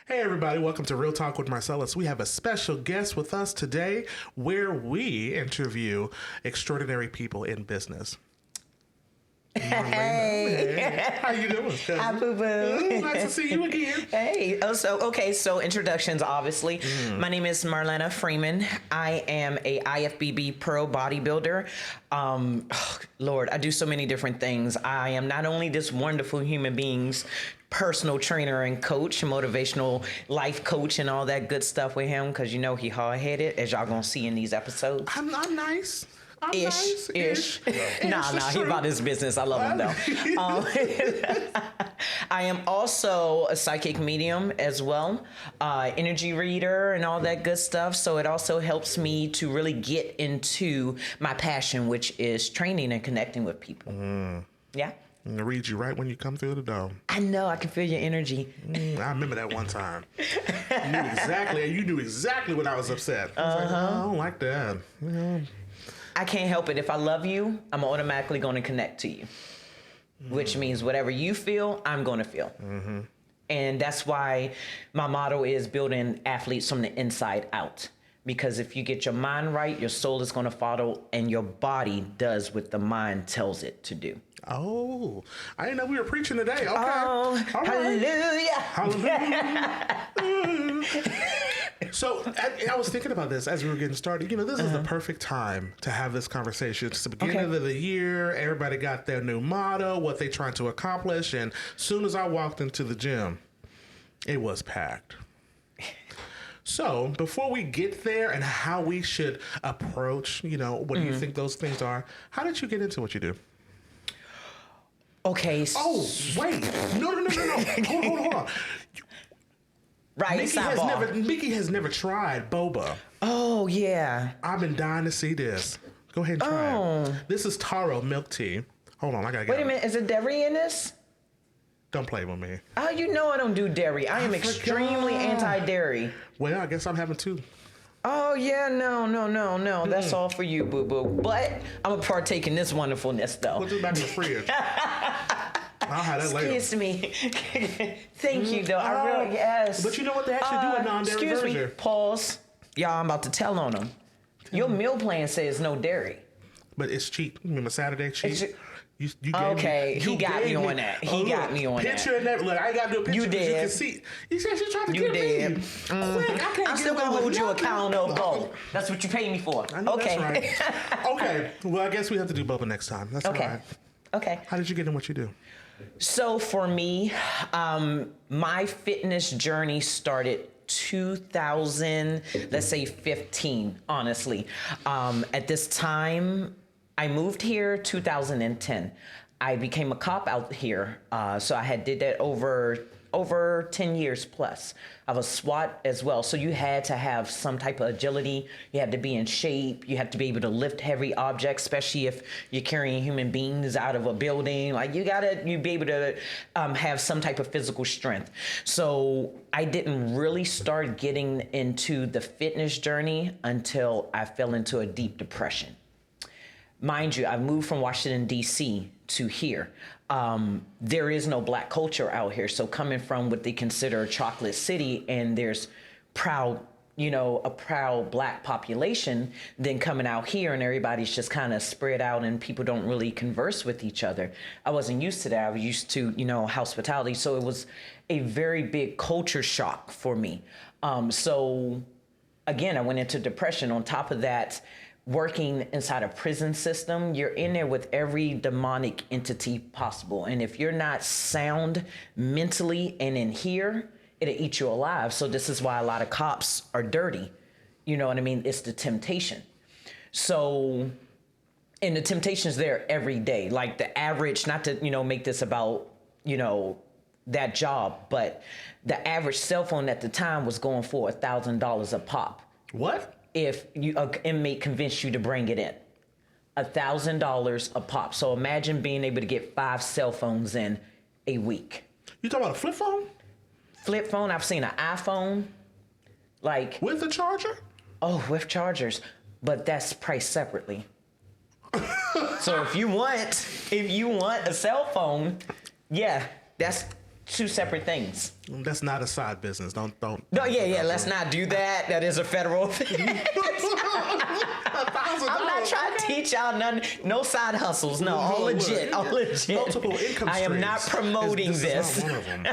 Hey everybody, welcome to Real Talk with Marcellus. We have a special guest with us today where we interview extraordinary people in business. Hey. How you doing, cousin? Hi, boo-boo. Nice to see you again. Hey. So introductions, obviously. My name is Marlena Freeman. I am a IFBB pro bodybuilder. Lord, I do so many different things. I am not only this wonderful human being's personal trainer and coach, motivational life coach, and all that good stuff with him, because you know he hard-headed, as y'all gonna see in these episodes. I'm nice. I'm Ish. Nah, It's he true. about his business. I love him though. I am also a psychic medium as well, energy reader and all that good stuff. So it also helps me to really get into my passion, which is training and connecting with people. Yeah. I'm gonna read you right when you come through the door. I know, I can feel your energy. I remember that one time. You knew exactly when I was upset. I was like, oh, I don't like that. I can't help it. If I love you, I'm automatically going to connect to you, which means whatever you feel, I'm going to feel. And that's why my motto is building athletes from the inside out. Because if you get your mind right, your soul is going to follow, and your body does what the mind tells it to do. Oh, I didn't know we were preaching today. Okay. Oh, All right. hallelujah. Hallelujah. So I was thinking about this as we were getting started. You know, this is the perfect time to have this conversation. It's the beginning of the year. Everybody got their new motto, what they're trying to accomplish. And as soon as I walked into the gym, it was packed. So before we get there and how we should approach, you know, what do you think those things are? How did you get into what you do? Okay. Oh, wait. No. Hold on. Right. Mickey has never tried boba. Oh, yeah. I've been dying to see this. Go ahead and try it. This is taro milk tea. Hold on, I gotta get Wait a minute. Is there dairy in this? Don't play with me. Oh, you know I don't do dairy. I am extremely anti-dairy. Well, I guess I'm having two. Oh, yeah, no. That's all for you, boo-boo. But I'm going to partake in this wonderfulness, though. Put this back in the fridge. I'll have that later. Excuse me. Thank you, though. I really, yes. But you know what? They actually do a non-dairy version. Excuse me. Pause. Y'all, I'm about to tell on them. Your meal plan says no dairy. But it's cheap. Remember Saturday cheap? You He got me on that. Picture and everything. Look, I got to do a picture. You did. You can see. You said she's trying to You get did. me. Quick, I can't I'm still get going to away hold with you nothing. accountable. That's what you pay me for. I know Okay. that's right. Okay. Well, I guess we have to do boba next time. That's all right. Okay. How did you get in what you do? So for me, my fitness journey started 2000, let's say 15, honestly. At this time, I moved here 2010. I became a cop out here. So I did that over 10 years plus. I was SWAT as well. So you had to have some type of agility. You had to be in shape. You had to be able to lift heavy objects, especially if you're carrying human beings out of a building. Like you be able to have some type of physical strength. So I didn't really start getting into the fitness journey until I fell into a deep depression. Mind you, I moved from Washington, D.C. to here. There is no black culture out here. So coming from what they consider a chocolate city, and there's a proud black population, then coming out here and everybody's just kind of spread out and people don't really converse with each other. I wasn't used to that. I was used to, hospitality. So it was a very big culture shock for me. So again, I went into depression. On top of that, working inside a prison system, you're in there with every demonic entity possible. And if you're not sound mentally and in here, it'll eat you alive. So this is why a lot of cops are dirty. You know what I mean? It's the temptation. So, and the temptation's there every day. Like the average, not to, make this about, that job, but the average cell phone at the time was going for $1,000 a pop. What? If an inmate convinced you to bring it in. $1,000 a pop. So imagine being able to get 5 cell phones in a week. You talking about a flip phone? Flip phone, I've seen an iPhone. Like. With a charger? Oh, with chargers. But that's priced separately. So if you want a cell phone, yeah, that's two separate things. That's not a side business. Don't. No, yeah. Let's not do that. That is a federal thing. I'm not trying to teach y'all none. No side hustles. No, all legit. All legit. Multiple income streams. I am not promoting this. Is not one of them.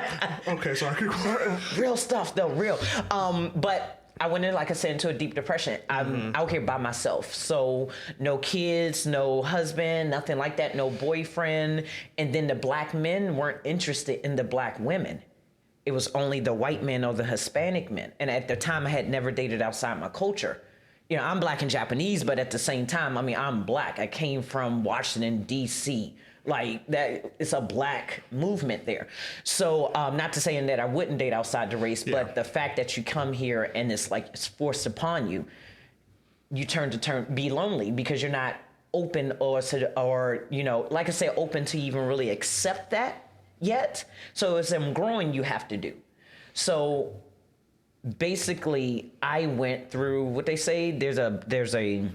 Okay, so I could. Real stuff though, real. But I went in, like I said, into a deep depression. I'm out here by myself. So no kids, no husband, nothing like that, no boyfriend. And then the black men weren't interested in the black women. It was only the white men or the Hispanic men. And at the time, I had never dated outside my culture. You know, I'm black and Japanese, but at the same time, I mean, I'm black. I came from Washington, D.C., like that, it's a black movement there. So not to saying that I wouldn't date outside the race, but the fact that you come here and it's like it's forced upon you, you be lonely because you're not open or you know, like I said, open to even really accept that yet. So as I'm growing, you have to do. So basically, I went through what they say. There's a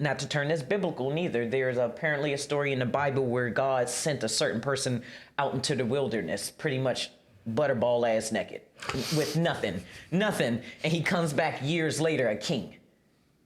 not to turn this biblical neither. There's apparently a story in the Bible where God sent a certain person out into the wilderness, pretty much butterball ass naked, with nothing. And he comes back years later a king.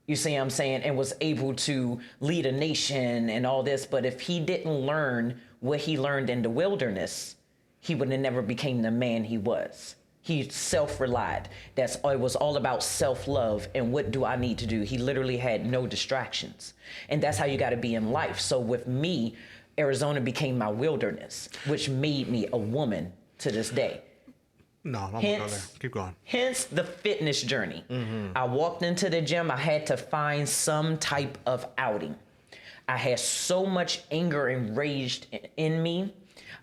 You see what I'm saying? And was able to lead a nation and all this. But if he didn't learn what he learned in the wilderness, he would have never became the man he was. He self-relied. It was all about self-love and what do I need to do? He literally had no distractions. And that's how you got to be in life. So with me, Arizona became my wilderness, which made me a woman to this day. No, I'm going to go there. Keep going. Hence the fitness journey. I walked into the gym. I had to find some type of outing. I had so much anger and rage in me.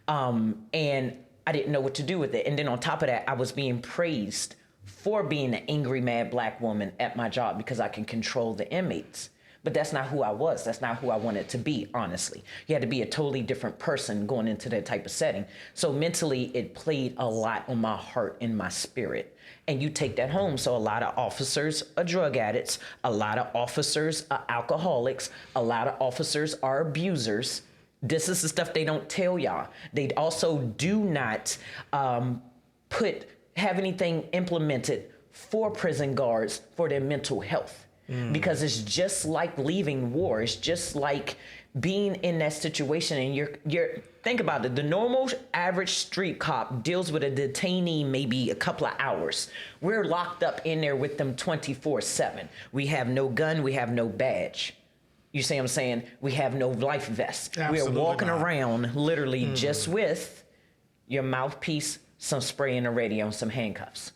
And I didn't know what to do with it. And then on top of that, I was being praised for being an angry, mad black woman at my job because I can control the inmates. But that's not who I was. That's not who I wanted to be, honestly. You had to be a totally different person going into that type of setting. So mentally, it played a lot on my heart and my spirit. And you take that home. So a lot of officers are drug addicts. A lot of officers are alcoholics. A lot of officers are abusers. This is the stuff they don't tell y'all. They also do not have anything implemented for prison guards for their mental health. Because it's just like leaving war. It's just like being in that situation and you're think about it. The normal average street cop deals with a detainee maybe a couple of hours. We're locked up in there with them 24/7. We have no gun. We have no badge. You see what I'm saying? We have no life vest. Absolutely We're walking not. around literally just with your mouthpiece, some spray and a radio, and some handcuffs.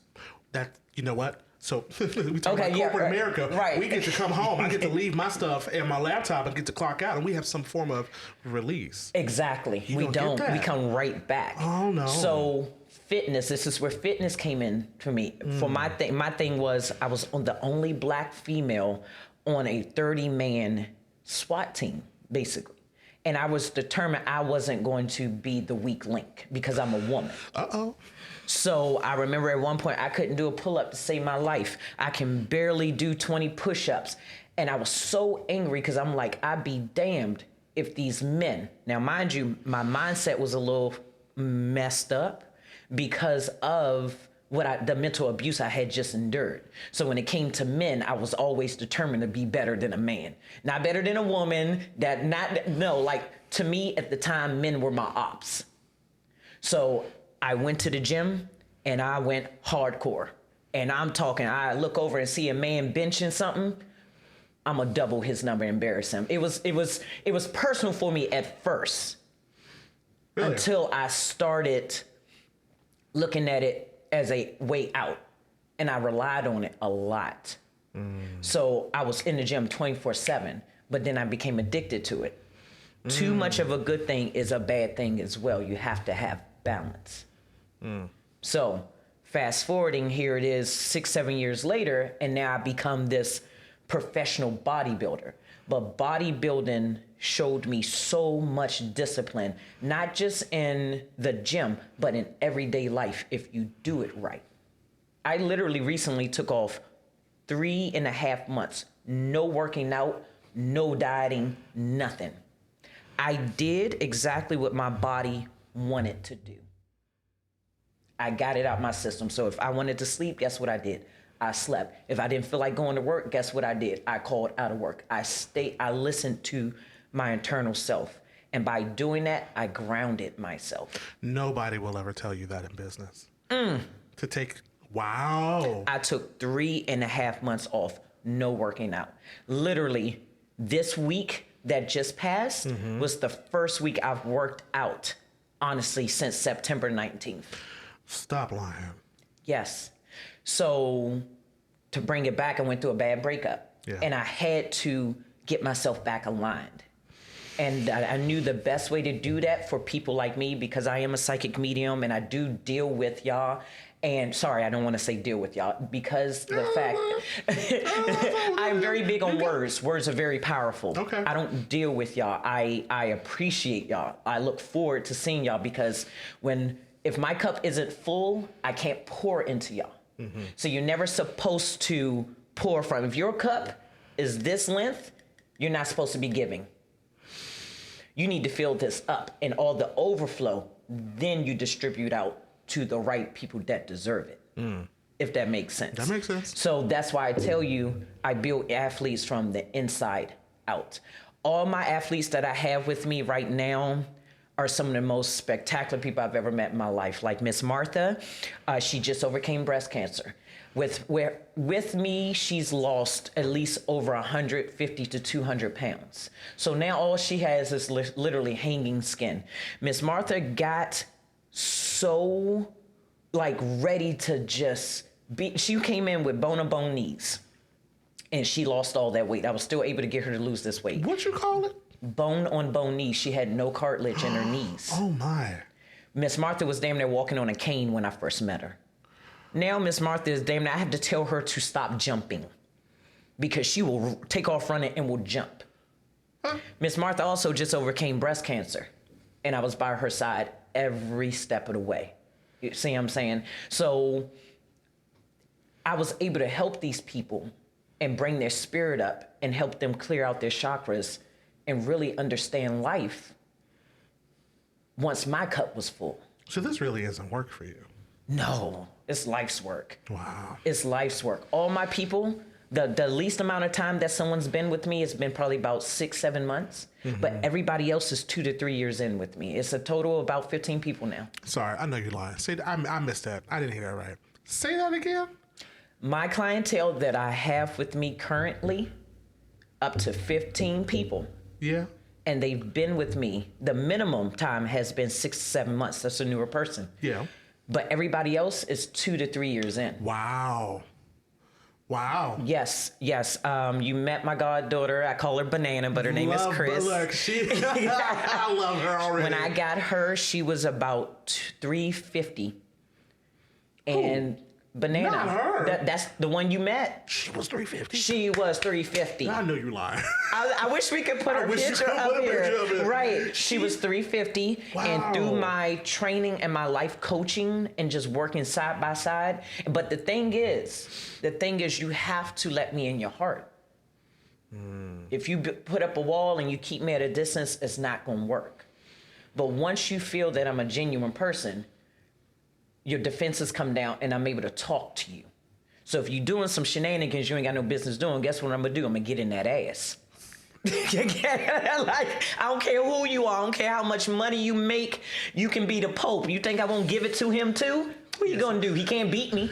You know what? So we talk about corporate America. Right. We get to come home. I get to leave my stuff and my laptop and get to clock out, and we have some form of release. Exactly. We don't. We come right back. Oh no. So fitness. This is where fitness came in for me. For my thing was I was the only black female on a 30-man SWAT team, basically. And I was determined I wasn't going to be the weak link because I'm a woman. Uh-oh. So I remember at one point I couldn't do a pull-up to save my life. I can barely do 20 push-ups. And I was so angry because I'm like, I'd be damned if these men, now mind you, my mindset was a little messed up because of the mental abuse I had just endured. So when it came to men, I was always determined to be better than a man. Not better than a woman, to me at the time, men were my ops. So I went to the gym and I went hardcore. And I'm talking, I look over and see a man benching something, I'm gonna double his number and embarrass him. It was personal for me at first. Really? Until I started looking at it as a way out. And I relied on it a lot. So I was in the gym 24/7, but then I became addicted to it. Too much of a good thing is a bad thing as well. You have to have balance. So fast forwarding, here it is 6-7 years later, and now I become this professional bodybuilder. But bodybuilding showed me so much discipline, not just in the gym, but in everyday life if you do it right. I literally recently took off 3.5 months, no working out, no dieting, nothing. I did exactly what my body wanted to do. I got it out my system. So if I wanted to sleep, guess what I did? I slept. If I didn't feel like going to work, guess what I did? I called out of work. I listened to my internal self. And by doing that, I grounded myself. Nobody will ever tell you that in business. To take, wow. I took 3.5 months off, no working out. Literally, this week that just passed was the first week I've worked out, honestly, since September 19th. Stop lying. Yes. So to bring it back, I went through a bad breakup. Yeah. And I had to get myself back aligned. And I knew the best way to do that for people like me, because I am a psychic medium and I do deal with y'all. And sorry, I don't want to say deal with y'all, because the fact I'm very big on words. Words are very powerful. Okay. I don't deal with y'all. I appreciate y'all. I look forward to seeing y'all, because if my cup isn't full, I can't pour into y'all. So you're never supposed to pour from. If your cup is this length, you're not supposed to be giving. You need to fill this up, and all the overflow, then you distribute out to the right people that deserve it, if that makes sense. That makes sense. So that's why I tell you, I build athletes from the inside out. All my athletes that I have with me right now are some of the most spectacular people I've ever met in my life. Like Miss Martha, she just overcame breast cancer. With me, she's lost at least over 150 to 200 pounds. So now all she has is literally hanging skin. Miss Martha got so ready to just be, she came in with bone-on-bone knees, and she lost all that weight. I was still able to get her to lose this weight. What you call it? Bone-on-bone knees. She had no cartilage in her knees. Oh my. Miss Martha was damn near walking on a cane when I first met her. Now Miss Martha is damn near, I have to tell her to stop jumping, because she will take off running and will jump. Miss Martha also just overcame breast cancer, and I was by her side every step of the way. You see what I'm saying? So I was able to help these people and bring their spirit up and help them clear out their chakras and really understand life once my cup was full. So this really isn't work for you. No, it's life's work. Wow. It's life's work. All my people, the least amount of time that someone's been with me has been probably about 6-7 months. But everybody else is 2 to 3 years in with me. It's a total of about 15 people now. Sorry, I know you're lying. Say, I missed that. I didn't hear that right. Say that again. My clientele that I have with me currently, up to 15 people. Yeah. And they've been with me. The minimum time has been 6 to 7 months. That's a newer person. Yeah. But everybody else is 2 to 3 years in. Wow. Wow. Yes. You met my goddaughter. I call her Banana, but her name is Chris. Look, I love her already. When I got her, she was about 350. And Banana, not her. That's the one you met. She was 350. She was 350. I know you're lying. I wish we could put her picture up here. Right. She was 350. Wow. And through my training and my life coaching and just working side by side. But the thing is, you have to let me in your heart. If you put up a wall and you keep me at a distance, it's not going to work. But once you feel that I'm a genuine person, your defenses come down and I'm able to talk to you. So if you're doing some shenanigans you ain't got no business doing, guess what I'm gonna do? I'm gonna get in that ass. I don't care who you are. I don't care how much money you make. You can be the Pope. You think I won't give it to him too? What you gonna do? He can't beat me.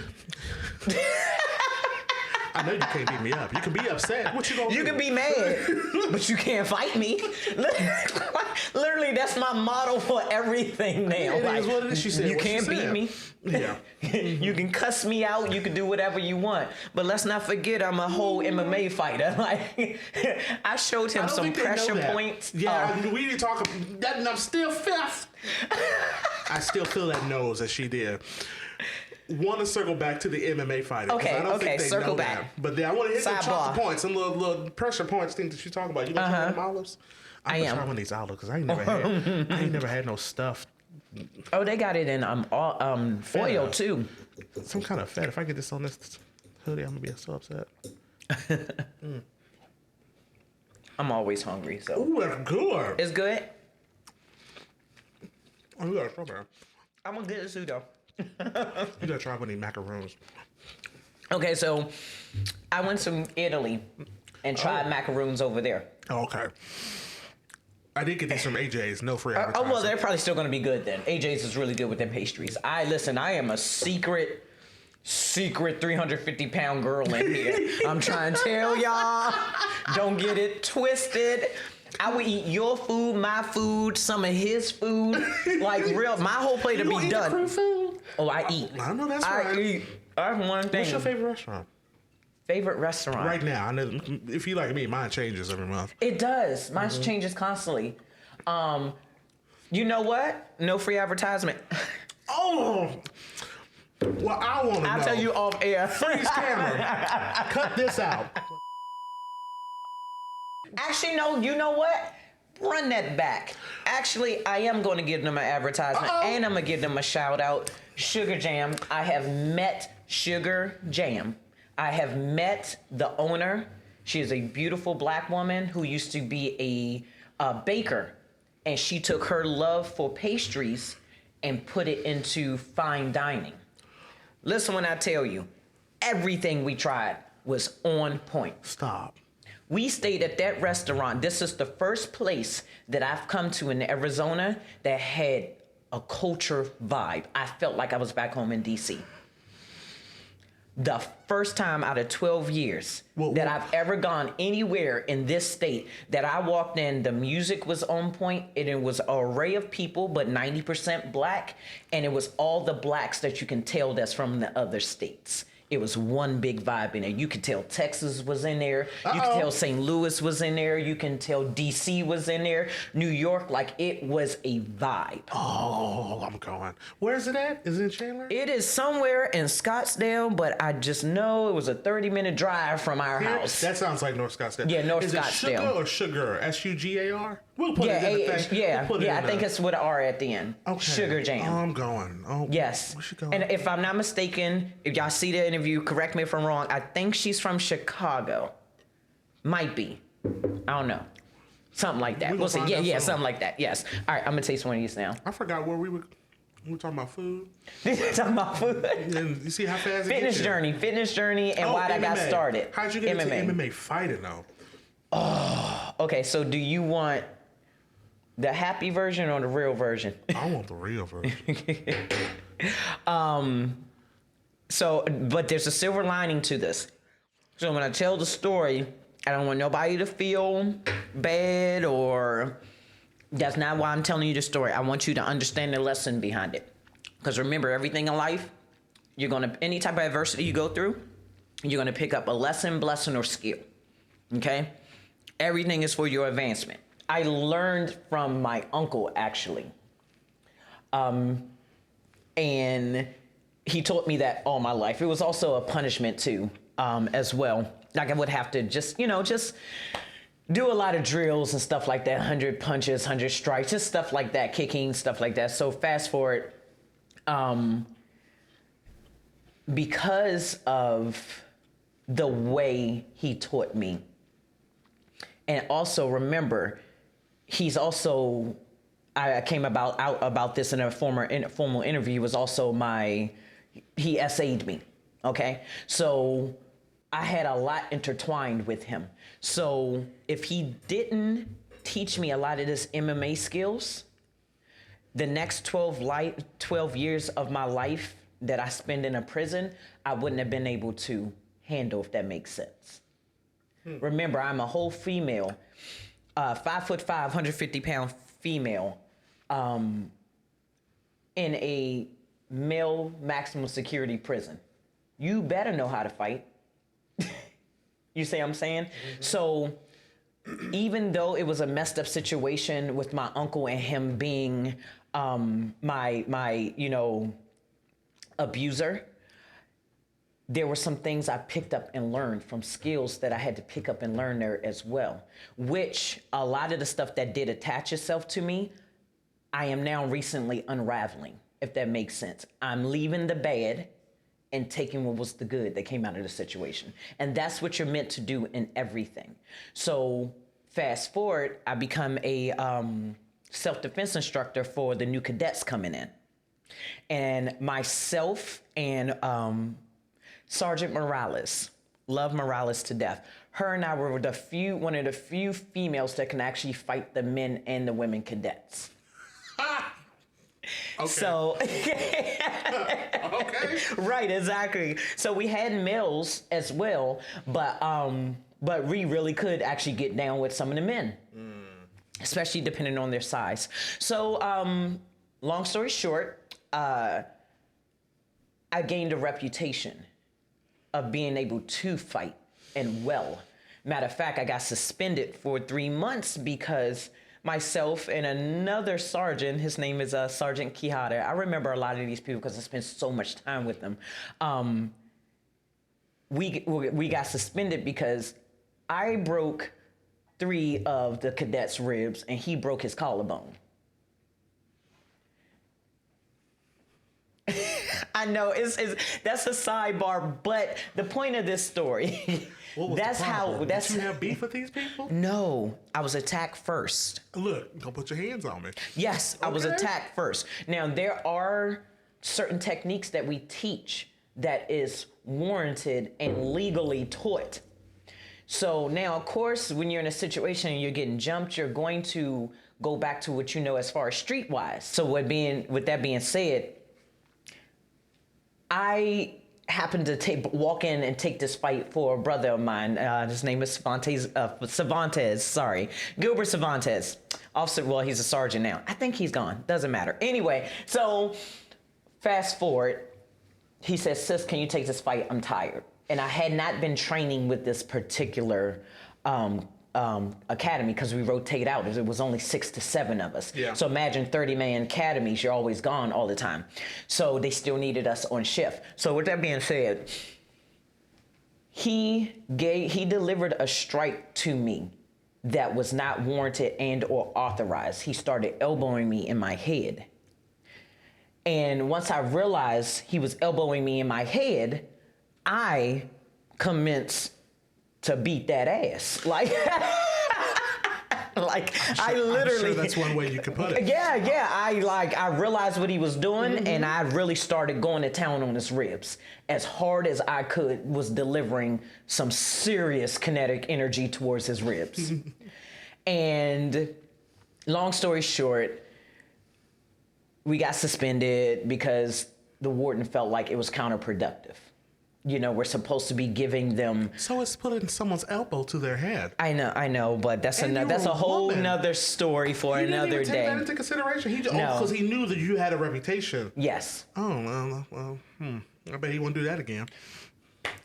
I know you can't beat me up. You can be upset. What you gonna do? You can be mad, but you can't fight me. Literally, that's my motto for everything now. It is what it is. She said you can't beat me. Yeah. You can cuss me out. You can do whatever you want. But let's not forget, I'm a whole MMA fighter. I showed him some pressure points. Yeah, we didn't talk. And I'm still fifth. I still feel that nose as she did. Want to circle back to the MMA fighting. Okay, I don't think they circle know back. That. But then I want to hit some chocolate points, some little pressure points, things that you talk about. You want to try them olives? I'm gonna try one of these olives because I ain't never had no stuff. Oh, they got it in foil too. Some kind of fat. If I get this on this hoodie, I'm gonna be so upset. I'm always hungry, so. Ooh, that's good. It's good. Oh, you got strawberry. I'm gonna get it too, though. You gotta try one of these macaroons. Okay, so I went to Italy and tried macaroons over there. Oh, okay. I did get these from AJ's. No free advertising. Oh, well, they're probably still going to be good then. AJ's is really good with their pastries. I am a secret 350-pound girl in here. I'm trying to tell y'all, don't get it twisted. I would eat your food, my food, some of his food. Like real, my whole plate would be done. Crew food? Oh, I eat. I know that's right. I eat. That's one thing. What's your favorite restaurant? Favorite restaurant? Right now, I know if you like me, mine changes every month. It does. Mine changes constantly. You know what? No free advertisement. Oh, well, I want to know. I'll tell you off air. Freeze camera. Cut this out. Actually, no. You know what? Run that back. Actually, I am going to give them an advertisement, and I'm going to give them a shout out. Sugar Jam. I have met Sugar Jam. I have met the owner. She is a beautiful black woman who used to be a baker, and she took her love for pastries and put it into fine dining. Listen when I tell you, everything we tried was on point. Stop. We stayed at that restaurant. This is the first place that I've come to in Arizona that had a culture vibe. I felt like I was back home in DC. The first time out of 12 years that I've ever gone anywhere in this state that I walked in, the music was on point, and it was an array of people, but 90% black, and it was all the blacks that you can tell that's from the other states. It was one big vibe in there. You could tell Texas was in there. You could tell St. Louis was in there. You can tell DC was in there. New York, like it was a vibe. Oh, I'm going. Where is it at? Is it in Chandler? It is somewhere in Scottsdale, but I just know it was a 30-minute drive from our house. That sounds like North Scottsdale. Yeah, North is Scottsdale. Is it sugar or sugar? SUGAR? We'll put it in the thing. Yeah, I think it's with an R at the end. Okay. Sugar Jam. Oh, I'm going. Oh, yes. Where's she going? And if I'm not mistaken, if y'all see the interview, correct me if I'm wrong, I think she's from Chicago. Might be. I don't know. Something like that. We'll see. Yeah, something like that. Yes. All right, I'm going to taste one of these now. I forgot where we were talking about food. Talking about food. And you see how fast it Fitness journey, and why I got started. How'd you get into MMA fighting, though? Oh, okay. So do you want the happy version or the real version? I want the real version. So, but there's a silver lining to this. So when I tell the story, I don't want nobody to feel bad, or that's not why I'm telling you the story. I want you to understand the lesson behind it. Because remember, everything in life, any type of adversity you go through, you're gonna pick up a lesson, blessing, or skill. Okay? Everything is for your advancement. I learned from my uncle, actually. And he taught me that all my life. It was also a punishment too, as well. Like I would have to just do a lot of drills and stuff like that, 100 punches, 100 strikes, just stuff like that, kicking, stuff like that. So fast forward, because of the way he taught me, and also remember, he's also, I came out about this in a formal interview, was also he essayed me, okay? So I had a lot intertwined with him. So if he didn't teach me a lot of this MMA skills, the next 12 years of my life that I spend in a prison, I wouldn't have been able to handle, if that makes sense. Remember, I'm a whole female, 5'5", 150-pound female, in a male maximum security prison. You better know how to fight. You see what I'm saying? Mm-hmm. So even though it was a messed up situation with my uncle and him being my abuser, there were some things I picked up and learned from skills that I had to pick up and learn there as well, which a lot of the stuff that did attach itself to me, I am now recently unraveling, if that makes sense. I'm leaving the bad and taking what was the good that came out of the situation. And that's what you're meant to do in everything. So fast forward, I become a self-defense instructor for the new cadets coming in. And myself and Sergeant Morales, love Morales to death. Her and I were one of the few females that can actually fight the men and the women cadets. Okay. So, okay. Right, exactly. So we had males as well, but we really could actually get down with some of the men, especially depending on their size. So, long story short, I gained a reputation of being able to fight and well. Matter of fact, I got suspended for 3 months because myself and another sergeant, his name is Sergeant Quijada. I remember a lot of these people because I spent so much time with them. We got suspended because I broke 3 of the cadets' ribs and he broke his collarbone. I know that's a sidebar, but the point of this story. What was that's the problem? Did you have beef with these people? No, I was attacked first. Look, don't put your hands on me. Yes, I was attacked first. Now there are certain techniques that we teach that is warranted and legally taught. So now, of course, when you're in a situation and you're getting jumped, you're going to go back to what you know as far as streetwise. So with that being said, I happened to walk in and take this fight for a brother of mine. His name is Cervantes, sorry. Gilbert Cervantes. Officer, well, he's a sergeant now. I think he's gone. Doesn't matter. Anyway, so fast forward. He says, sis, can you take this fight? I'm tired. And I had not been training with this particular academy because we rotate out. It was only 6 to 7 of us. Yeah. So imagine 30-man academies, you're always gone all the time. So they still needed us on shift. So with that being said, he delivered a strike to me that was not warranted and or authorized. He started elbowing me in my head. And once I realized he was elbowing me in my head, I commenced to beat that ass. Like, I literally. I'm sure that's one way you could put it. Yeah. I realized what he was doing, and I really started going to town on his ribs as hard as I could. Was delivering some serious kinetic energy towards his ribs. And long story short, we got suspended because the warden felt like it was counterproductive. You know, we're supposed to be giving them. So it's putting someone's elbow to their head. I know, but that's a whole nother story for another day. He didn't even take that into consideration. Because he knew that you had a reputation. Yes. Oh well. I bet he won't do that again.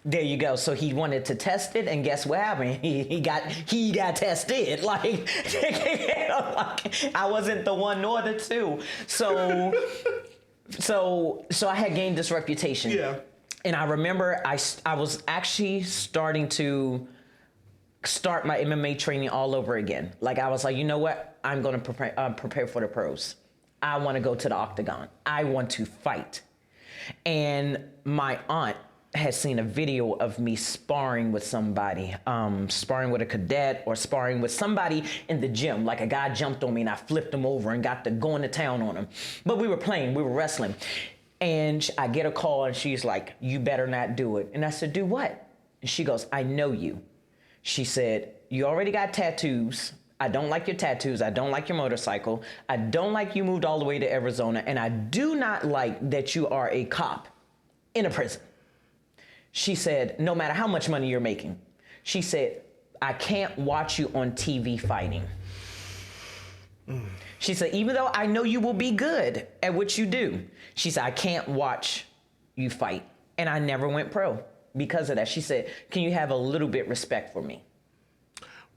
There you go. So he wanted to test it, and guess what happened? He got tested. Like, I wasn't the one nor the two. So I had gained this reputation. Yeah. And I remember I was actually starting to start my MMA training all over again. Like, I was like, you know what? I'm going to prepare for the pros. I want to go to the octagon. I want to fight. And my aunt had seen a video of me sparring with somebody, sparring with a cadet or sparring with somebody in the gym. Like, a guy jumped on me and I flipped him over and got to going to town on him. But we were wrestling. And I get a call and she's like, you better not do it. And I said, do what? And she goes, I know you. She said, you already got tattoos. I don't like your tattoos. I don't like your motorcycle. I don't like you moved all the way to Arizona. And I do not like that you are a cop in a prison. She said, no matter how much money you're making. She said, I can't watch you on TV fighting. She said, even though I know you will be good at what you do, she said, I can't watch you fight. And I never went pro because of that. She said, can you have a little bit respect for me?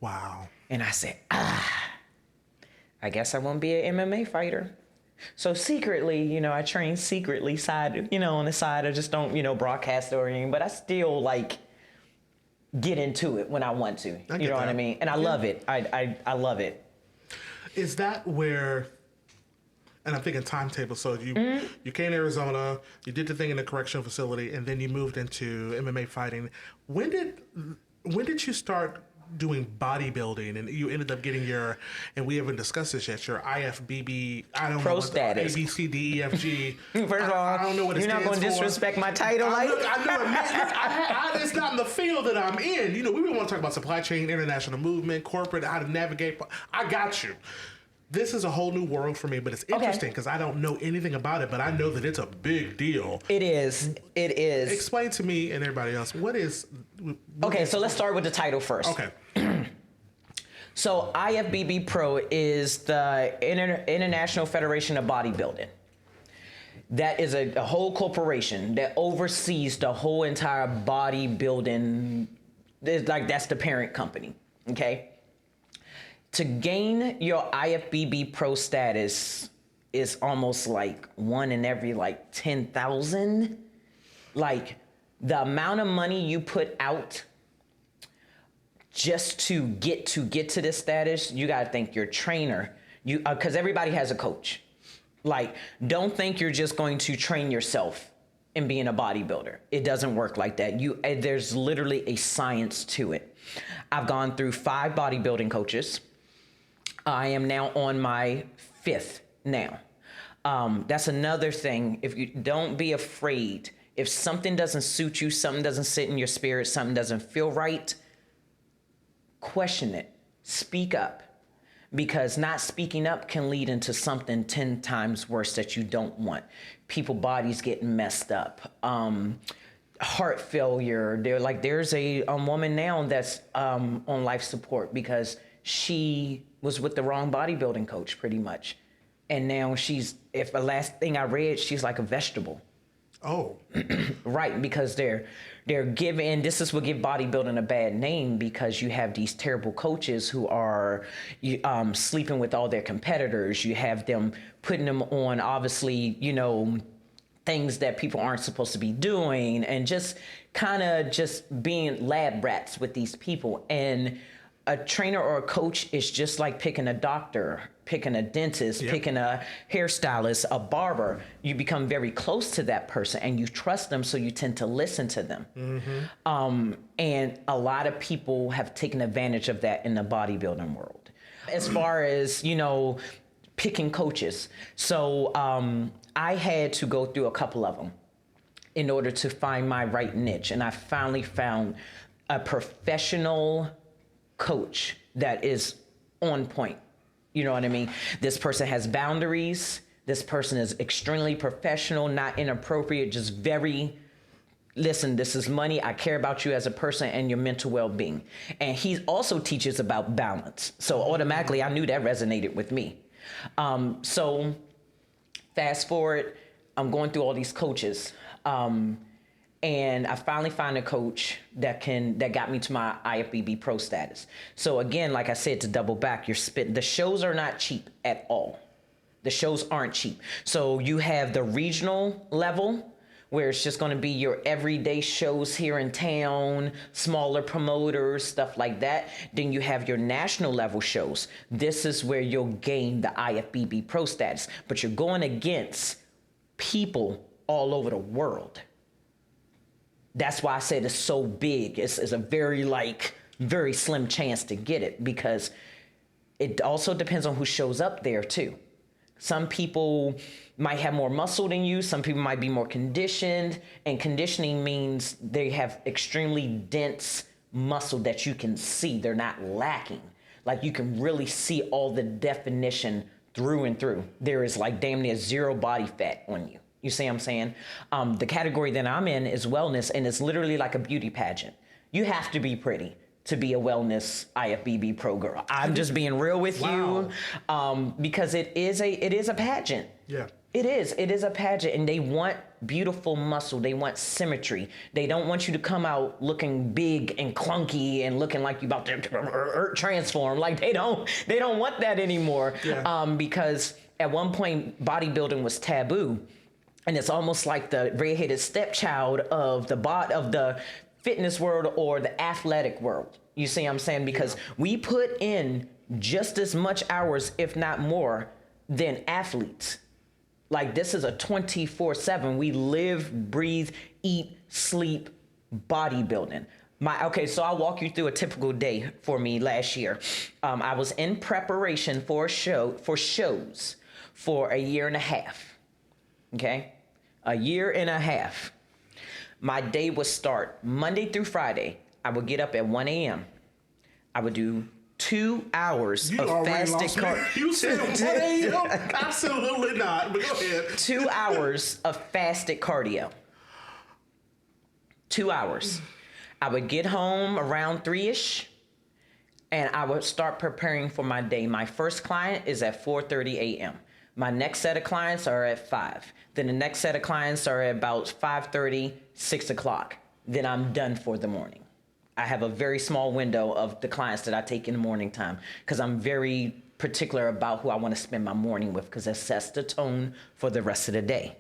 Wow. And I said, I guess I won't be an MMA fighter. So secretly, I train secretly on the side. I just don't, broadcast or anything, but I still get into it when I want to. You know what I mean? And I love it. I love it. Is that where, and I'm thinking timetable, so you came to Arizona, you did the thing in the correctional facility, and then you moved into MMA fighting. When did you start doing bodybuilding, and you ended up getting and we haven't discussed this yet, your IFBB, I don't Pro know what status. A, B, C, D, E, F, G. First of all, I don't know what it you're not stands going to for. disrespect my title. I know it's not in the field that I'm in. You know, we want to talk about supply chain, international movement, corporate, how to navigate. I got you. This is a whole new world for me, but it's interesting because I don't know anything about it, but I know that it's a big deal. It is. It is. Explain to me and everybody else, what Okay, so let's start with the title first. Okay. So IFBB Pro is the International Federation of Bodybuilding. That is a whole corporation that oversees the whole entire bodybuilding. That's the parent company, okay? To gain your IFBB Pro status is almost like one in every 10,000. Like the amount of money you put out just to get to this status, you gotta thank your trainer. Because everybody has a coach. Like, don't think you're just going to train yourself in being a bodybuilder. It doesn't work like that. There's literally a science to it. I've gone through 5 bodybuilding coaches. I am now on my 5th now. That's another thing. If you don't be afraid, if something doesn't suit you, something doesn't sit in your spirit, something doesn't feel right, question it, speak up, because not speaking up can lead into something 10 times worse that you don't want. People bodies getting messed up, heart failure. There's a woman now that's on life support because she was with the wrong bodybuilding coach pretty much. And now if the last thing I read, she's like a vegetable. Oh. Right, because they're giving, this is what give bodybuilding a bad name, because you have these terrible coaches who are sleeping with all their competitors. You have them putting them on, obviously, things that people aren't supposed to be doing, and just kind of just being lab rats with these people. And a trainer or a coach is just like picking a doctor, picking a dentist, picking a hairstylist, a barber. You become very close to that person and you trust them, so you tend to listen to them. Mm-hmm. And a lot of people have taken advantage of that in the bodybuilding world. As far as, picking coaches. So I had to go through a couple of them in order to find my right niche. And I finally found a professional coach that is on point. You know what I mean? This person has boundaries. This person is extremely professional, not inappropriate, just listen, this is money. I care about you as a person and your mental well-being. And he also teaches about balance. So automatically I knew that resonated with me. So fast forward, I'm going through all these coaches. And I finally found a coach that got me to my IFBB Pro status. So again, like I said, to double back, the shows are not cheap at all. The shows aren't cheap. So you have the regional level, where it's just going to be your everyday shows here in town, smaller promoters, stuff like that. Then you have your national level shows. This is where you'll gain the IFBB Pro status. But you're going against people all over the world. That's why I said it's so big. It's a very very slim chance to get it, because it also depends on who shows up there too. Some people might have more muscle than you. Some people might be more conditioned, and conditioning means they have extremely dense muscle that you can see. They're not lacking. Like, you can really see all the definition through and through. There is damn near zero body fat on you. You see what I'm saying? The category that I'm in is wellness, and it's literally like a beauty pageant. You have to be pretty to be a wellness IFBB Pro girl. I'm just being real with you, because it is a pageant. Yeah. It is a pageant, and they want beautiful muscle. They want symmetry. They don't want you to come out looking big and clunky and looking like you about to transform. Like, they don't want that anymore. Yeah. Because at one point bodybuilding was taboo. And it's almost like the red-headed stepchild of the fitness world or the athletic world. You see what I'm saying? Because we put in just as much hours, if not more, than athletes. Like, this is a 24/7. We live, breathe, eat, sleep bodybuilding. So I'll walk you through a typical day for me last year. I was in preparation for shows for a year and a half. Okay? A year and a half. My day would start Monday through Friday. I would get up at 1 a.m. I would do 2 hours of fasted cardio. You said 1 a.m.? Absolutely not, but go ahead. 2 hours of fasted cardio. 2 hours. I would get home around 3-ish, and I would start preparing for my day. My first client is at 4:30 a.m. My next set of clients are at 5. Then the next set of clients are at about 5:30, 6 o'clock. Then I'm done for the morning. I have a very small window of the clients that I take in the morning time because I'm very particular about who I want to spend my morning with because that sets the tone for the rest of the day.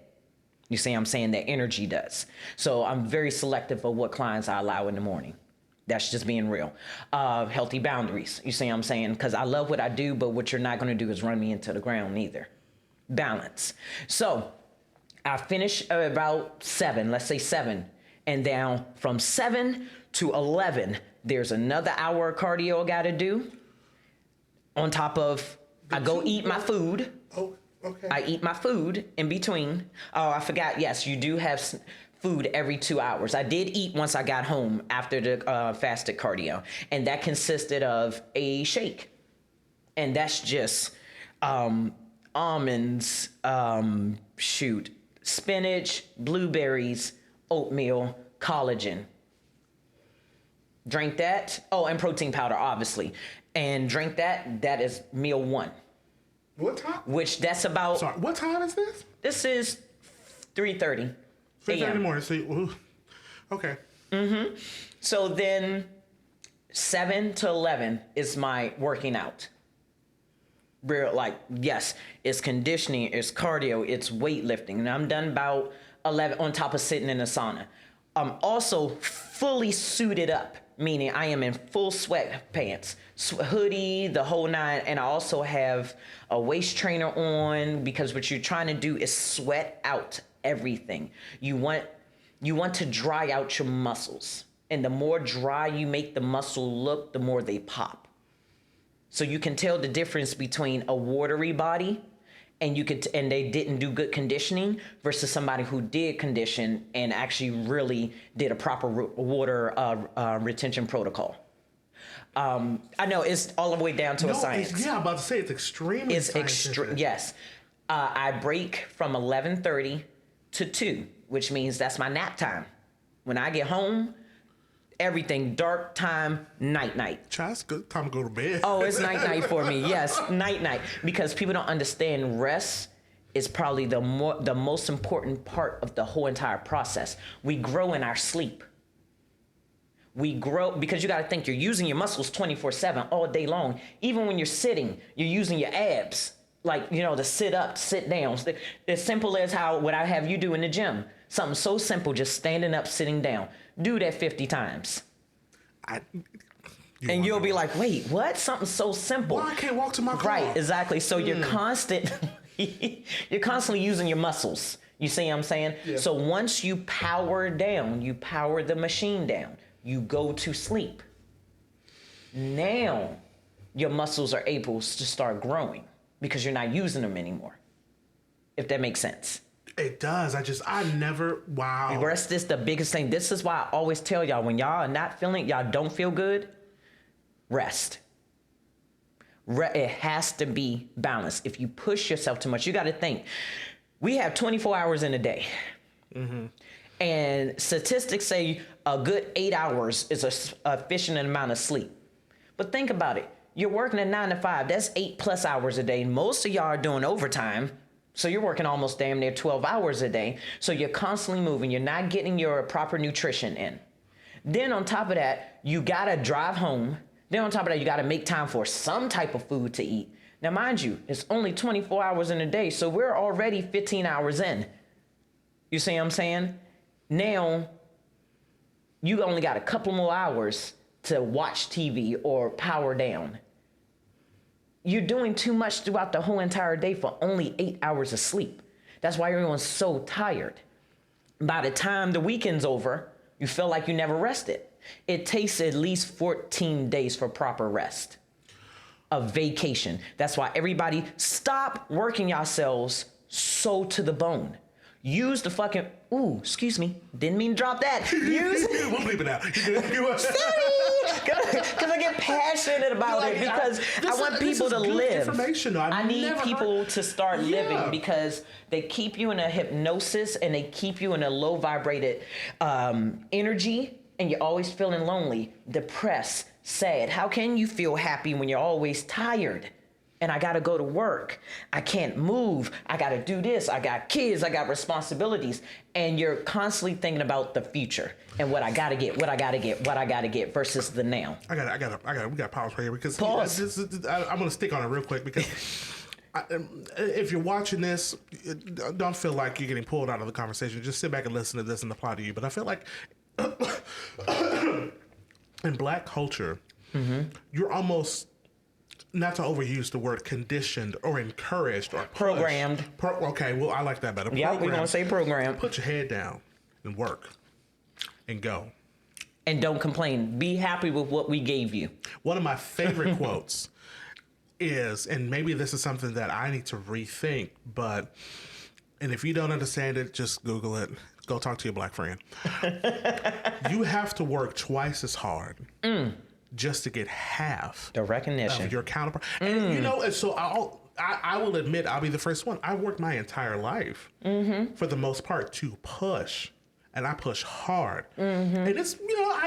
You see what I'm saying? That energy does. So I'm very selective of what clients I allow in the morning. That's just being real. Healthy boundaries. You see what I'm saying? Because I love what I do, but what you're not going to do is run me into the ground either. Balance. So I finish about 7, let's say 7. And down from 7 to 11, there's another hour of cardio I got to do. On top of, I go eat my food. Oh, okay. I eat my food in between. Oh, I forgot. Yes, you do have food every 2 hours. I did eat once I got home after the fasted cardio. And that consisted of a shake. And that's just almonds, spinach, blueberries, oatmeal, collagen. Drink that. Oh, and protein powder, obviously. And drink that. That is meal 1. What time? Which that's about. Sorry, what time is this? This is 3:30 3:30 in the morning. So, okay. Mm-hmm. So then 7 to 11 is my working out. Real, yes, it's conditioning, it's cardio, it's weightlifting. And I'm done about 11 on top of sitting in the sauna. I'm also fully suited up, meaning I am in full sweatpants, hoodie, the whole 9. And I also have a waist trainer on because what you're trying to do is sweat out everything. You want to dry out your muscles. And the more dry you make the muscle look, the more they pop. So you can tell the difference between a watery body and they didn't do good conditioning versus somebody who did condition and actually really did a proper water retention protocol. I know it's all the way down to a science. I'm about to say it's extremely scientific. Yes. I break from 11:30 to 2, which means that's my nap time. When I get home, everything dark time, night. It's good time to go to bed. Oh, it's night for me. Yes, night. Because people don't understand rest is probably the most important part of the whole entire process. We grow in our sleep. We grow because you got to think you're using your muscles 24/7 all day long. Even when you're sitting, you're using your abs. To sit up, sit down. As simple as what I have you do in the gym. Something so simple, just standing up, sitting down. Do that 50 times. You'll be like, wait, what? Something so simple. Why I can't walk to my car? Right, exactly. So you're constantly using your muscles. You see what I'm saying? Yeah. So once you power down, you power the machine down, you go to sleep. Now your muscles are able to start growing because you're not using them anymore. If that makes sense. It does. Wow. Rest is the biggest thing. This is why I always tell y'all, when y'all are not feeling, y'all don't feel good, rest. It has to be balanced. If you push yourself too much, you got to think. We have 24 hours in a day. Mm-hmm. And statistics say a good 8 hours is a sufficient amount of sleep. But think about it. You're working at 9 to 5. That's 8+ hours a day. Most of y'all are doing overtime. So you're working almost damn near 12 hours a day. So you're constantly moving. You're not getting your proper nutrition in. Then on top of that, you got to drive home. Then on top of that, you got to make time for some type of food to eat. Now, mind you, it's only 24 hours in a day. So we're already 15 hours in. You see what I'm saying? Now, you only got a couple more hours to watch TV or power down. You're doing too much throughout the whole entire day for only 8 hours of sleep. That's why everyone's so tired. By the time the weekend's over, you feel like you never rested. It takes at least 14 days for proper rest. A vacation. That's why everybody stop working yourselves so to the bone. Use the fucking, excuse me, didn't mean to drop that. Use We'll bleep it out. Because I get passionate about it because I want people to live. I need people to start living because they keep you in a hypnosis and they keep you in a low vibrated energy, and you're always feeling lonely, depressed, sad. How can you feel happy when you're always tired? And I gotta go to work. I can't move. I gotta do this. I got kids. I got responsibilities. And you're constantly thinking about the future and what I gotta get, what I gotta get versus the now. We gotta pause right here because I'm gonna stick on it real quick because if you're watching this, don't feel like you're getting pulled out of the conversation. Just sit back and listen to this and apply to you. But I feel like in Black culture, you're almost, not to overuse the word conditioned or encouraged or programmed. Okay, well, I like that better. Yeah, we're going to say programmed. Put your head down and work and go. And don't complain. Be happy with what we gave you. One of my favorite quotes is, and maybe this is something that I need to rethink, and if you don't understand it, just Google it. Go talk to your Black friend. You have to work twice as hard. Just to get half the recognition of your counterpart. And you know, and so I will admit, I'll be the first one. I worked my entire life for the most part to push, and I push hard. And it's,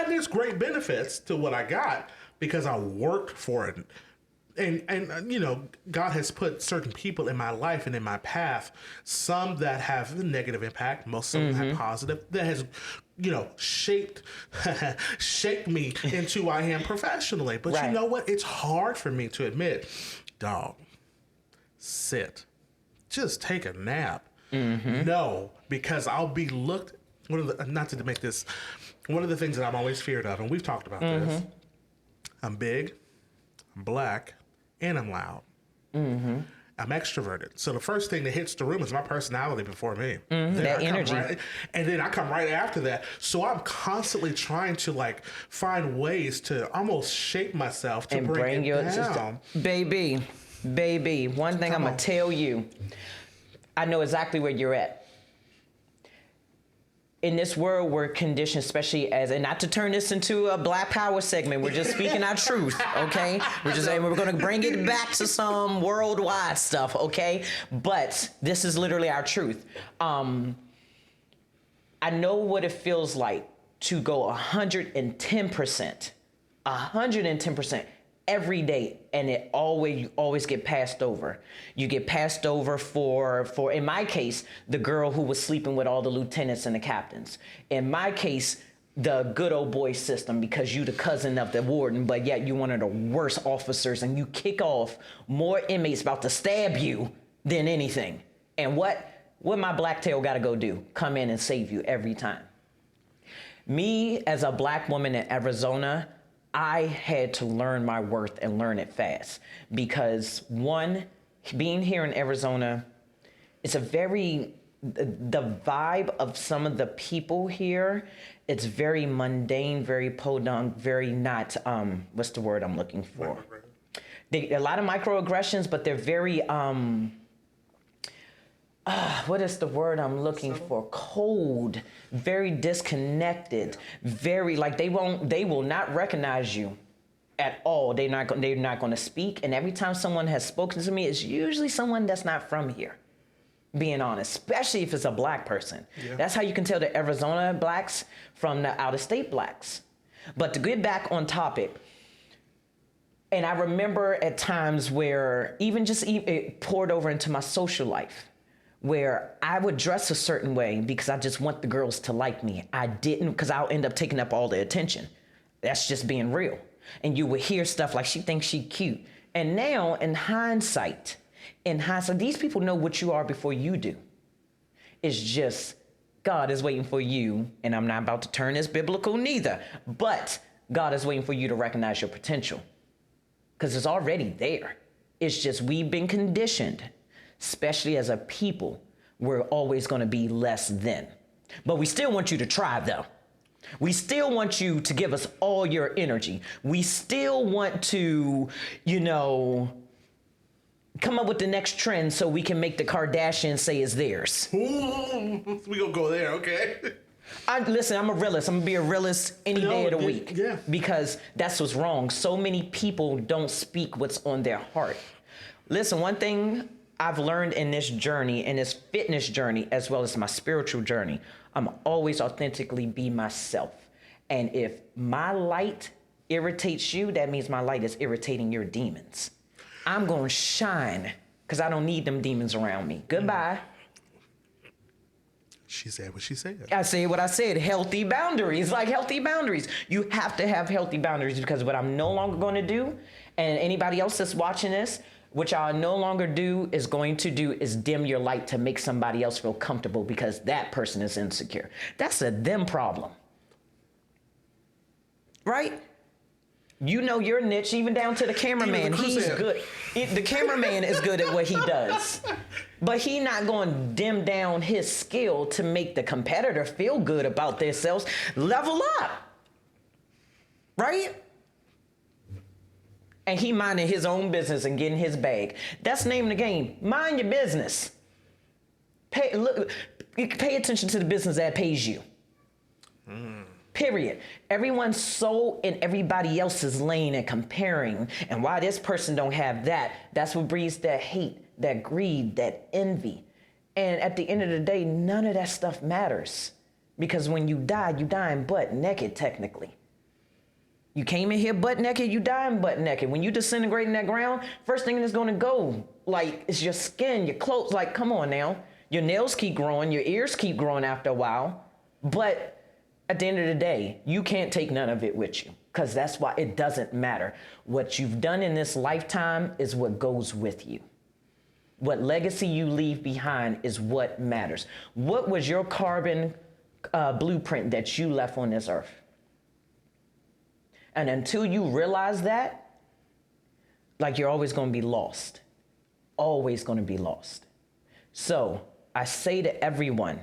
there's great benefits to what I got because I worked for it. And God has put certain people in my life and in my path, some that have a negative impact, most of them have positive, that has, shaped me into who I am professionally. But you know what? It's hard for me to admit, dog, sit, just take a nap. No, because I'll be looked, one of the things that I'm always feared of, and we've talked about this, I'm big, I'm Black, and I'm loud. I'm extroverted. So the first thing that hits the room is my personality before me. That energy. And then I come right after that. So I'm constantly trying to find ways to almost shape myself to bring it down. Baby, one thing I'm going to tell you, I know exactly where you're at. In this world, we're conditioned, especially and not to turn this into a Black Power segment, we're just speaking our truth, okay? We're just saying we're going to bring it back to some worldwide stuff, okay? But this is literally our truth. I know what it feels like to go 110% every day, and it always get passed over. You get passed over for in my case, the girl who was sleeping with all the lieutenants and the captains. In my case, the good old boy system, because you the cousin of the warden, but yet you one of the worst officers, and you kick off more inmates about to stab you than anything. And what my black tail got to go do? Come in and save you every time. Me as a Black woman in Arizona, I had to learn my worth and learn it fast because one, being here in Arizona, it's the vibe of some of the people here, it's very mundane, very podunk, very not, what's the word I'm looking for? A lot of microaggressions, but they're very, what is the word I'm looking for? Cold, very disconnected, very they will not recognize you at all. They're not going to speak. And every time someone has spoken to me, it's usually someone that's not from here. Being honest, especially if it's a Black person. Yeah. That's how you can tell the Arizona Blacks from the out-of-state Blacks. But to get back on topic, and I remember at times where it poured over into my social life, where I would dress a certain way because I just want the girls to like me. I didn't, because I'll end up taking up all the attention. That's just being real. And you would hear stuff like, she thinks she cute. And now, in hindsight, these people know what you are before you do. It's just, God is waiting for you, and I'm not about to turn this biblical neither, but God is waiting for you to recognize your potential. Because it's already there. It's just we've been conditioned, especially as a people, we're always going to be less than. But we still want you to try, though. We still want you to give us all your energy. We still want to, come up with the next trend so we can make the Kardashians say it's theirs. Ooh, we gonna go there, okay? Listen, I'm a realist. I'm gonna be a realist any day of the week. Yeah. Because that's what's wrong. So many people don't speak what's on their heart. Listen, one thing I've learned in this journey, in this fitness journey, as well as my spiritual journey, I'm always authentically be myself. And if my light irritates you, that means my light is irritating your demons. I'm going to shine because I don't need them demons around me. Goodbye. She said what she said. I said what I said. Healthy boundaries, like healthy boundaries. You have to have healthy boundaries because what I'm no longer going to do, and anybody else that's watching this, what y'all no longer going to do is dim your light to make somebody else feel comfortable because that person is insecure. That's a them problem. Right? You know your niche, even down to the cameraman. He's good. The cameraman is good at what he does. But he not going to dim down his skill to make the competitor feel good about themselves. Level up. Right? And he minding his own business and getting his bag. That's the name of the game. Mind your business. Pay attention to the business that pays you. Period. Everyone's so in everybody else's lane and comparing. And why this person don't have that, that's what breeds that hate, that greed, that envy. And at the end of the day, none of that stuff matters. Because when you die in butt naked, technically. You came in here butt naked, you dying butt naked. When you disintegrate in that ground, first thing that's gonna go, like, is your skin, your clothes. Like, come on now. Your nails keep growing, your ears keep growing after a while. But at the end of the day, you can't take none of it with you. Because that's why it doesn't matter. What you've done in this lifetime is what goes with you. What legacy you leave behind is what matters. What was your carbon blueprint that you left on this earth? And until you realize that, like, you're always going to be lost. Always going to be lost. So I say to everyone,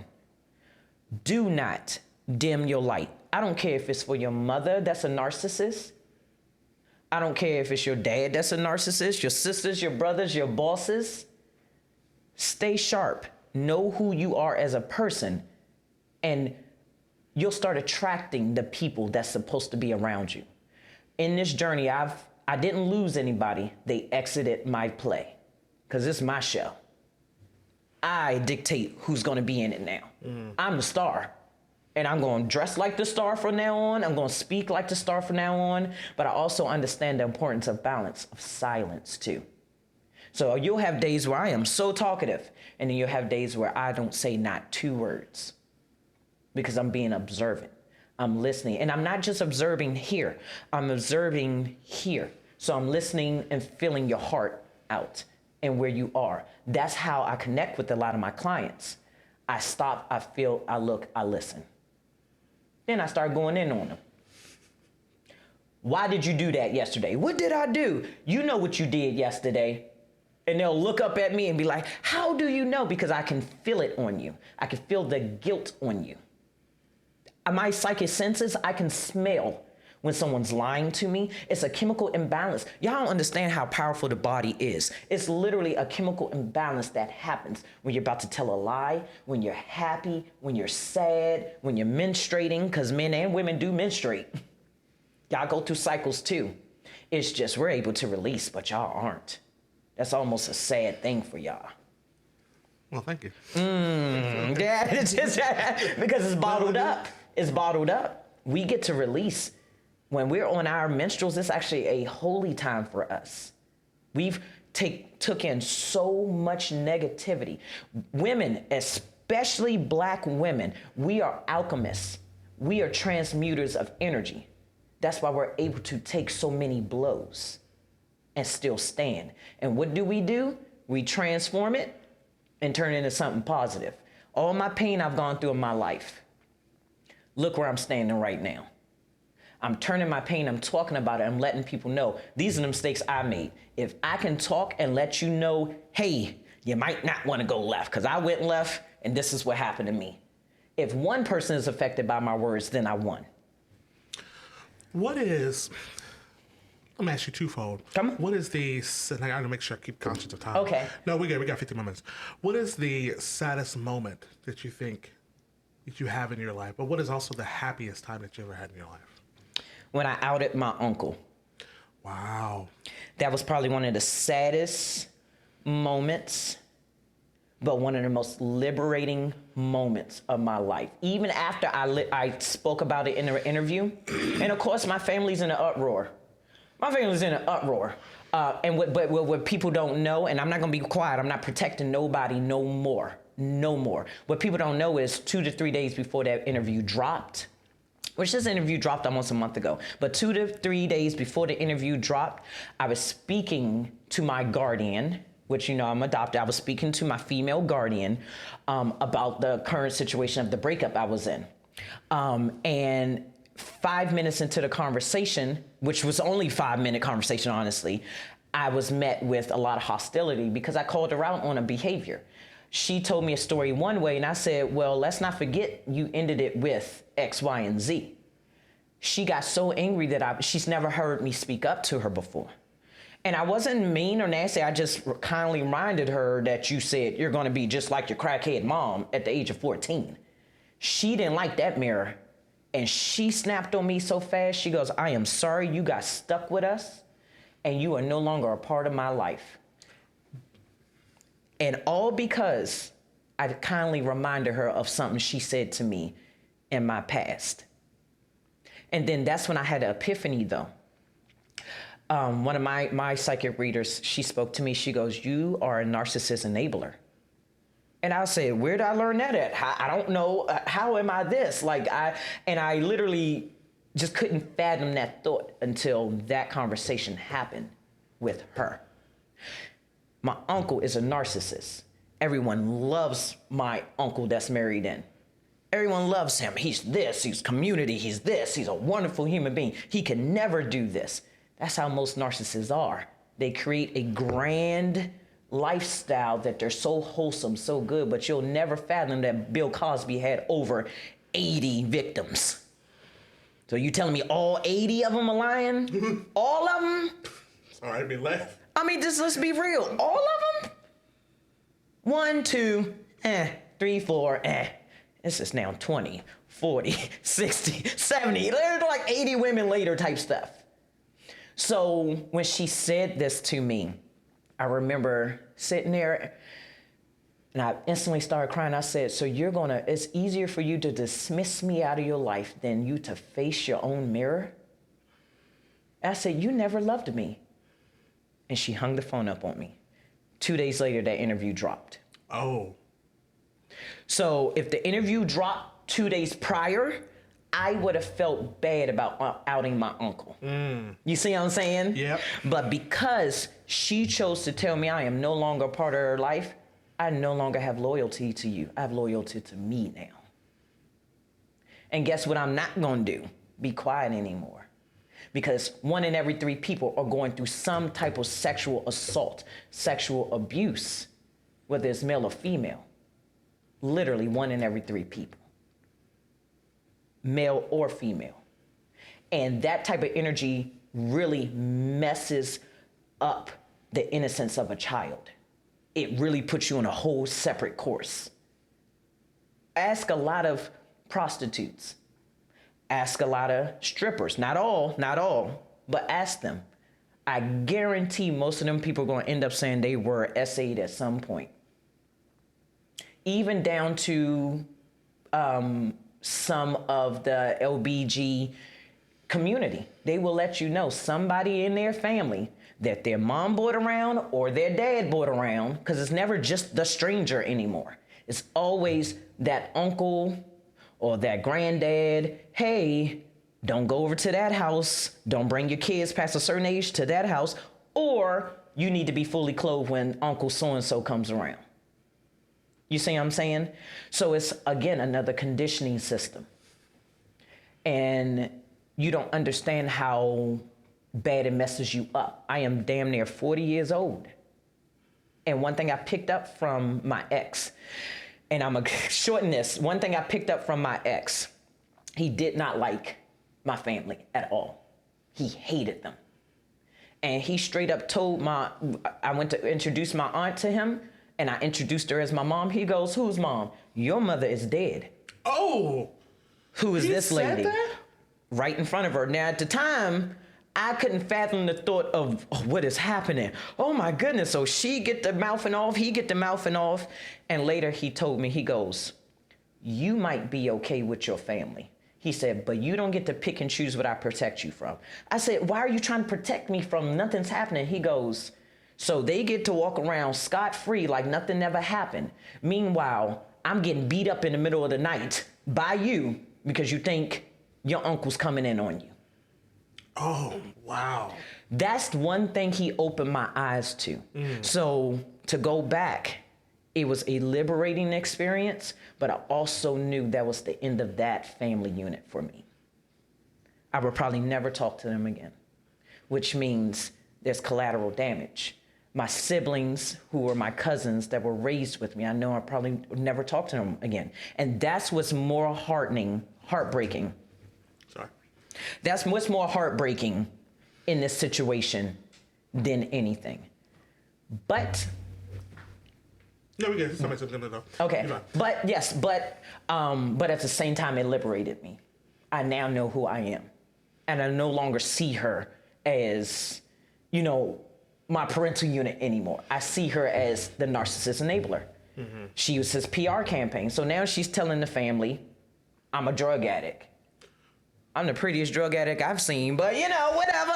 do not dim your light. I don't care if it's for your mother that's a narcissist. I don't care if it's your dad that's a narcissist, your sisters, your brothers, your bosses. Stay sharp. Know who you are as a person. And you'll start attracting the people that's supposed to be around you. In this journey, I didn't lose anybody. They exited my play because it's my show. I dictate who's going to be in it now. I'm the star, and I'm going to dress like the star from now on. I'm going to speak like the star from now on, but I also understand the importance of balance, of silence too. So you'll have days where I am so talkative, and then you'll have days where I don't say not 2 words because I'm being observant. I'm listening, and I'm not just observing here. I'm observing here. So I'm listening and feeling your heart out and where you are. That's how I connect with a lot of my clients. I stop, I feel, I look, I listen. Then I start going in on them. Why did you do that yesterday? What did I do? You know what you did yesterday. And they'll look up at me and be like, how do you know? Because I can feel it on you. I can feel the guilt on you. My psychic senses, I can smell when someone's lying to me. It's a chemical imbalance. Y'all don't understand how powerful the body is. It's literally a chemical imbalance that happens when you're about to tell a lie, when you're happy, when you're sad, when you're menstruating, because men and women do menstruate. Y'all go through cycles too. It's just we're able to release, but y'all aren't. That's almost a sad thing for y'all. Well, thank you. Yeah, it's just because it's bottled up. It's bottled up. We get to release. When we're on our menstruals, it's actually a holy time for us. We've took in so much negativity. Women, especially Black women, we are alchemists. We are transmuters of energy. That's why we're able to take so many blows and still stand. And what do? We transform it and turn it into something positive. All my pain I've gone through in my life. Look where I'm standing right now. I'm turning my pain, I'm talking about it, I'm letting people know these are the mistakes I made. If I can talk and let you know, hey, you might not want to go left because I went left and this is what happened to me. If one person is affected by my words, then I won. What is, I'm going to ask you twofold. Come on. What is I got to make sure I keep conscious of time. Okay. No, we got 50 minutes. What is the saddest moment that you think that you have in your life? But what is also the happiest time that you ever had in your life? When I outed my uncle. Wow. That was probably one of the saddest moments, but one of the most liberating moments of my life. Even after I spoke about it in an interview, and of course my family's in an uproar. My family's in an uproar. But what people don't know, and I'm not gonna be quiet, I'm not protecting nobody no more. What people don't know is 2 to 3 days before that interview dropped, which this interview dropped almost a month ago, but 2 to 3 days before the interview dropped, I was speaking to my guardian, which, I'm adopted. I was speaking to my female guardian about the current situation of the breakup I was in. And 5 minutes into the conversation, which was only 5-minute conversation, honestly, I was met with a lot of hostility because I called her out on a behavior. She told me a story one way, and I said, well, let's not forget you ended it with X, Y, and Z. She got so angry that she's never heard me speak up to her before. And I wasn't mean or nasty. I just kindly reminded her that you said you're going to be just like your crackhead mom at the age of 14. She didn't like that mirror. And she snapped on me so fast. She goes, I am sorry you got stuck with us and you are no longer a part of my life. And all because I kindly reminded her of something she said to me in my past. And then that's when I had an epiphany, though. One of my psychic readers, she spoke to me. She goes, you are a narcissist enabler. And I said, where did I learn that at? I don't know. How am I this? And I literally just couldn't fathom that thought until that conversation happened with her. My uncle is a narcissist. Everyone loves my uncle that's married in. Everyone loves him. He's this, he's community, he's this, he's a wonderful human being. He can never do this. That's how most narcissists are. They create a grand lifestyle that they're so wholesome, so good, but you'll never fathom that Bill Cosby had over 80 victims. So you telling me all 80 of them are lying? All of them? Sorry, I be laughing. I mean, just let's be real. All of them? 1, 2, 3, 4, This is now 20, 40, 60, 70. There's like 80 women later type stuff. So when she said this to me, I remember sitting there and I instantly started crying. I said, so it's easier for you to dismiss me out of your life than you to face your own mirror? I said, you never loved me. And she hung the phone up on me. 2 days later, that interview dropped. Oh. So if the interview dropped 2 days prior, I would have felt bad about outing my uncle. You see what I'm saying? Yep. But because she chose to tell me I am no longer a part of her life, I no longer have loyalty to you. I have loyalty to me now. And guess what I'm not going to do? Be quiet anymore. Because 1 in every 3 people are going through some type of sexual assault, sexual abuse, whether it's male or female. Literally 1 in every 3 people. Male or female. And that type of energy really messes up the innocence of a child. It really puts you on a whole separate course. Ask a lot of prostitutes. Ask a lot of strippers. Not all, but ask them. I guarantee most of them people are going to end up saying they were SA'd at some point. Even down to some of the LBG community. They will let you know somebody in their family that their mom brought around or their dad brought around, because it's never just the stranger anymore. It's always that uncle or that granddad. Hey, don't go over to that house. Don't bring your kids past a certain age to that house. Or you need to be fully clothed when Uncle so-and-so comes around. You see what I'm saying? So it's, again, another conditioning system. And you don't understand how bad it messes you up. I am damn near 40 years old. And one thing I picked up from my ex, and I'm going to shorten this. One thing I picked up from my ex, he did not like my family at all. He hated them. And he straight up told I went to introduce my aunt to him, and I introduced her as my mom. He goes, whose mom? Your mother is dead. Oh. Who is this lady? That? Right in front of her. Now, at the time, I couldn't fathom the thought of what is happening. Oh my goodness. So she get the mouthing off, he get the mouthing off. And later he told me, he goes, you might be okay with your family. He said, but you don't get to pick and choose what I protect you from. I said, why are you trying to protect me from nothing's happening? He goes, so they get to walk around scot-free like nothing ever happened. Meanwhile, I'm getting beat up in the middle of the night by you because you think your uncle's coming in on you. Oh, wow. That's one thing he opened my eyes to. So to go back, it was a liberating experience, but I also knew that was the end of that family unit for me. I would probably never talk to them again, which means there's collateral damage. My siblings, who were my cousins that were raised with me, I know I probably would never talk to them again. And that's what's more heartbreaking. Sorry. That's what's more heartbreaking in this situation than anything. But no, we get somebody's gonna go. okay, but at the same time, it liberated me. I now know who I am, and I no longer see her as, my parental unit anymore. I see her as the narcissist enabler. Mm-hmm. She was his PR campaign, so now she's telling the family, "I'm a drug addict. I'm the prettiest drug addict I've seen, but whatever."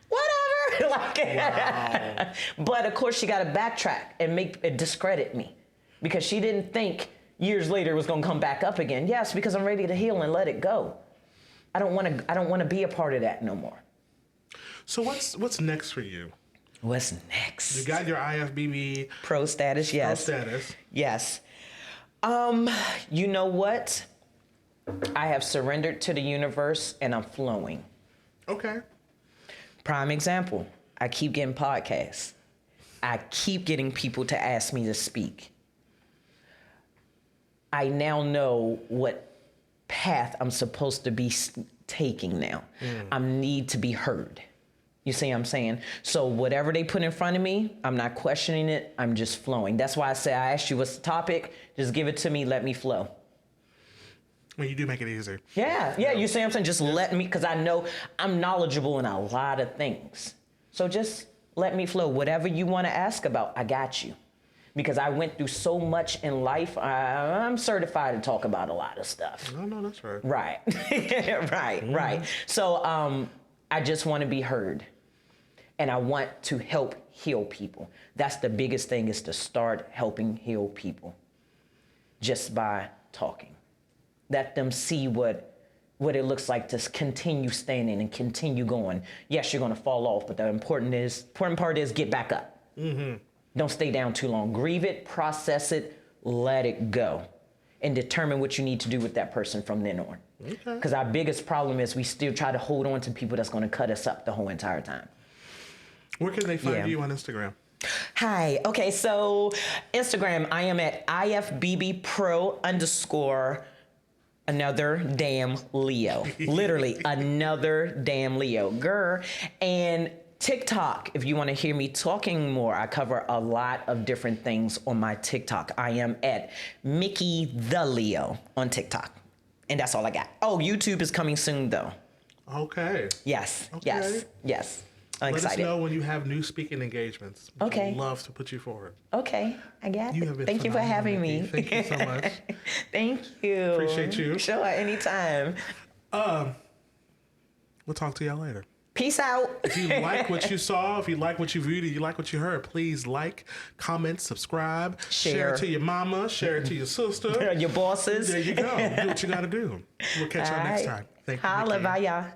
Whatever. Wow. But of course she got to backtrack and make it discredit me because she didn't think years later it was going to come back up again. Yes, because I'm ready to heal and let it go. I don't want to be a part of that no more. So what's next for you? What's next? You got your IFBB pro status, yes. Pro status. Yes. You know what? I have surrendered to the universe and I'm flowing. Okay. Prime example, I keep getting podcasts. I keep getting people to ask me to speak. I now know what path I'm supposed to be taking now. I need to be heard. You see what I'm saying? So whatever they put in front of me, I'm not questioning it. I'm just flowing. That's why I say I asked you what's the topic. Just give it to me. Let me flow. Well, you do make it easier. Yeah, you see what I'm saying? Just let me, because I know I'm knowledgeable in a lot of things. So just let me flow. Whatever you want to ask about, I got you. Because I went through so much in life, I'm certified to talk about a lot of stuff. No, that's right. Right, right. So I just want to be heard. And I want to help heal people. That's the biggest thing, is to start helping heal people just by talking. Let them see what it looks like to continue standing and continue going. Yes, you're going to fall off, but the important part is get back up. Mm-hmm. Don't stay down too long. Grieve it, process it, let it go, and determine what you need to do with that person from then on. Because our biggest problem is we still try to hold on to people that's going to cut us up the whole entire time. Where can they find you on Instagram? Hi. Okay, so Instagram, I am at IFBB Pro _ another damn Leo. Literally, another damn Leo. Grr. And TikTok, if you want to hear me talking more, I cover a lot of different things on my TikTok. I am at Mickey the Leo on TikTok. And that's all I got. Oh, YouTube is coming soon, though. Okay. Yes. I'm Let excited. us know when you have new speaking engagements. Okay. I'd love to put you forward. Okay, I got it. Thank you for having me. Thank you so much. Thank you. Appreciate you. Sure, anytime. We'll talk to y'all later. Peace out. If you like what you saw, if you like what you viewed, if you like what you heard, please like, comment, subscribe, share it to your mama, share it to your sister, your bosses. There you go. Do what you got to do. We'll catch y'all next time. Thank you. Holla, bye y'all.